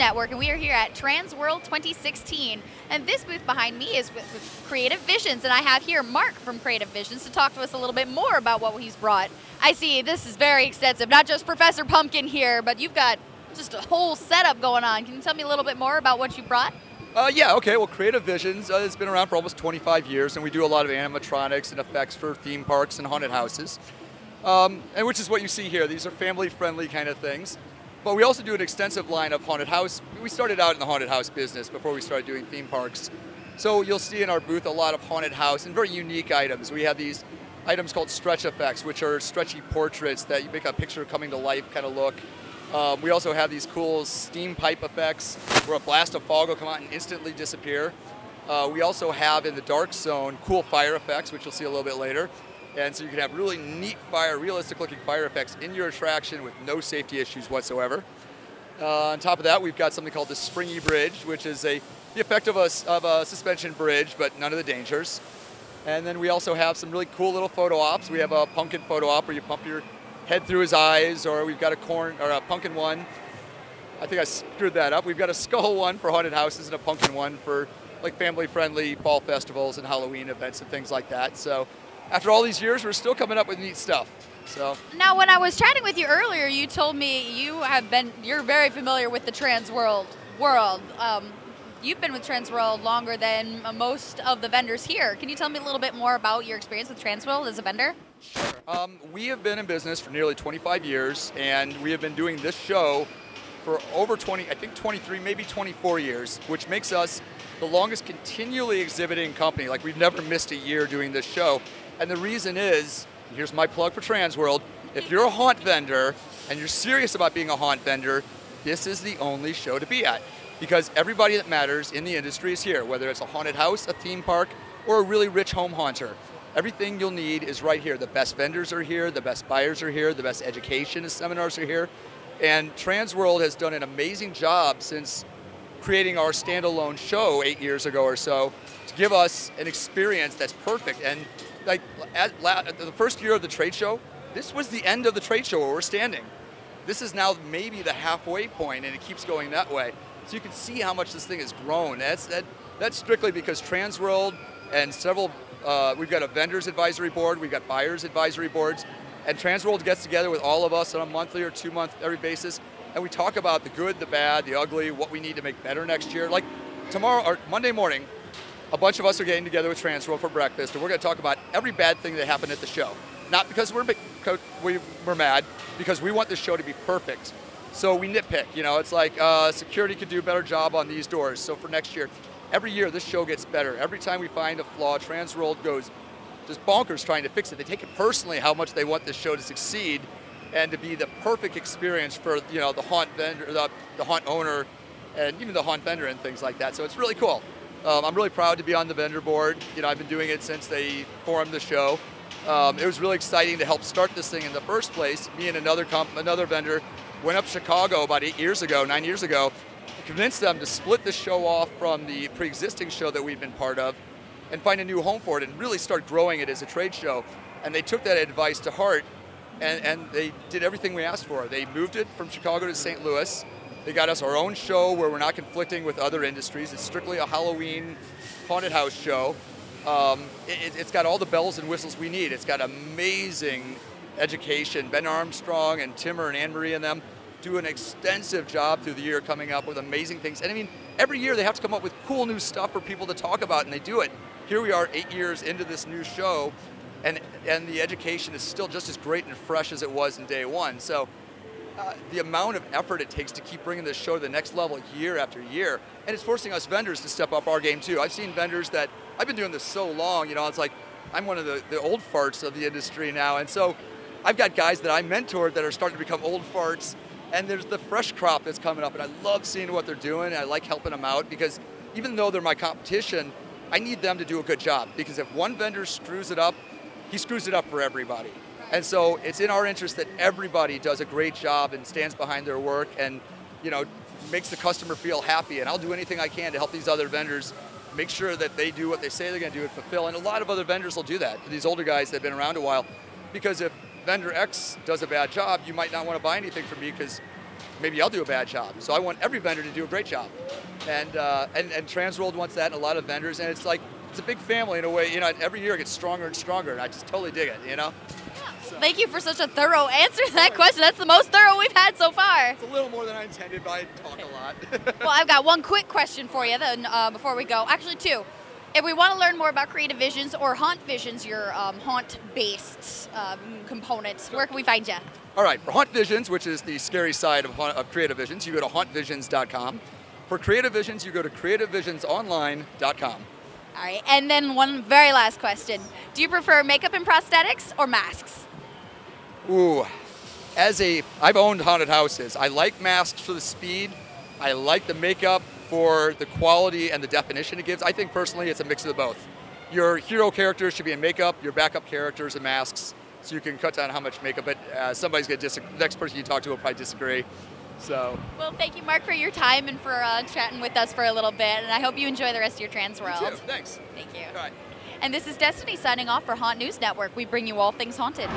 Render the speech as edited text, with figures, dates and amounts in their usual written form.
Network, and we are here at Transworld 2016. And this booth behind me is with Creative Visions, and I have here Mark from Creative Visions to talk to us a little bit more about what he's brought. I see this is very extensive, not just Professor Pumpkin here, but you've got just a whole setup going on. Can you tell me a little bit more about what you brought? Yeah, okay, well Creative Visions has been around for almost 25 years, and we do a lot of animatronics and effects for theme parks and haunted houses. And which is what you see here. These are family-friendly kind of things. But we also do an extensive line of haunted house. We started out in the haunted house business before we started doing theme parks. So you'll see in our booth a lot of haunted house and very unique items. We have these items called stretch effects, which are stretchy portraits that you make a picture coming to life kind of look. We also have these cool steam pipe effects where a blast of fog will come out and instantly disappear. We also have in the dark zone cool fire effects, which you'll see a little bit later. And so you can have really neat fire, realistic looking fire effects in your attraction with no safety issues whatsoever. On top of that, we've got something called the Springy Bridge, which is the effect of a suspension bridge, but none of the dangers. And then we also have some really cool little photo ops. We have a pumpkin photo op where you pump your head through his eyes, or we've got a pumpkin one. I think I screwed that up. We've got a skull one for haunted houses and a pumpkin one for like family-friendly fall festivals and Halloween events and things like that. So after all these years, we're still coming up with neat stuff. So now, when I was chatting with you earlier, you told me you're very familiar with the Transworld world. You've been with Transworld longer than most of the vendors here. Can you tell me a little bit more about your experience with Transworld as a vendor? Sure. We have been in business for nearly 25 years, and we have been doing this show for over 20, I think 23, maybe 24 years, which makes us the longest continually exhibiting company. Like, we've never missed a year doing this show. And the reason is, here's my plug for Transworld, if you're a haunt vendor and you're serious about being a haunt vendor, this is the only show to be at. Because everybody that matters in the industry is here, whether it's a haunted house, a theme park, or a really rich home haunter. Everything you'll need is right here. The best vendors are here, the best buyers are here, the best education and seminars are here. And Transworld has done an amazing job since creating our standalone show 8 years ago or so to give us an experience that's perfect. And like at the first year of the trade show, this was the end of the trade show where we're standing. This is now maybe the halfway point, and it keeps going that way. So you can see how much this thing has grown. That's strictly because Transworld and we've got a vendors advisory board, we've got buyers advisory boards, and Transworld gets together with all of us on a monthly or 2 month every basis, and we talk about the good, the bad, the ugly, what we need to make better next year. Like tomorrow or Monday morning, a bunch of us are getting together with Transworld for breakfast, and we're going to talk about every bad thing that happened at the show. Not because we're mad, because we want this show to be perfect. So we nitpick, you know, it's like security could do a better job on these doors. So for next year, every year this show gets better. Every time we find a flaw, Transworld goes just bonkers trying to fix it. They take it personally how much they want this show to succeed and to be the perfect experience for, you know, the haunt vendor, the haunt owner, and even the haunt vendor and things like that. So it's really cool. I'm really proud to be on the vendor board. You know, I've been doing it since they formed the show. It was really exciting to help start this thing in the first place. Me and another vendor went up to Chicago about 9 years ago, and convinced them to split the show off from the pre-existing show that we'd been part of and find a new home for it and really start growing it as a trade show. And they took that advice to heart, and they did everything we asked for. They moved it from Chicago to St. Louis. They got us our own show where we're not conflicting with other industries. It's strictly a Halloween haunted house show. It's got all the bells and whistles we need. It's got amazing education. Ben Armstrong and Timmer and Anne-Marie and them do an extensive job through the year coming up with amazing things. And I mean, every year they have to come up with cool new stuff for people to talk about, and they do it. Here we are 8 years into this new show, and the education is still just as great and fresh as it was in day one. So the amount of effort it takes to keep bringing this show to the next level year after year, and it's forcing us vendors to step up our game too. I've seen vendors that, I've been doing this so long, you know, it's like I'm one of the old farts of the industry now, and so I've got guys that I mentored that are starting to become old farts, and there's the fresh crop that's coming up, and I love seeing what they're doing, and I like helping them out, because even though they're my competition, I need them to do a good job, because if one vendor screws it up, he screws it up for everybody. And so it's in our interest that everybody does a great job and stands behind their work and, you know, makes the customer feel happy. And I'll do anything I can to help these other vendors make sure that they do what they say they're going to do and fulfill. And a lot of other vendors will do that, these older guys that have been around a while, because if vendor X does a bad job, you might not want to buy anything from me because maybe I'll do a bad job. So I want every vendor to do a great job. And Transworld wants that, and a lot of vendors, and it's like, it's a big family in a way, every year it gets stronger and stronger, and I just totally dig it, So. Thank you for such a thorough answer to that question. That's the most thorough we've had so far. It's a little more than I intended, but I talk a lot. Well, I've got one quick question for you then, before we go. Actually, two. If we want to learn more about Creative Visions or Haunt Visions, your haunt-based components, where can we find you? All right, for Haunt Visions, which is the scary side of Creative Visions, you go to hauntvisions.com. For Creative Visions, you go to creativevisionsonline.com. All right, and then one very last question. Do you prefer makeup and prosthetics or masks? Ooh, I've owned haunted houses. I like masks for the speed. I like the makeup for the quality and the definition it gives. I think personally it's a mix of the both. Your hero characters should be in makeup, your backup characters in masks, so you can cut down how much makeup, but somebody's going to disagree. The next person you talk to will probably disagree. So. Well, thank you, Mark, for your time and for chatting with us for a little bit, and I hope you enjoy the rest of your Transworld. You too. Thanks. Thank you. All right. And this is Destiny signing off for Haunt News Network. We bring you all things haunted.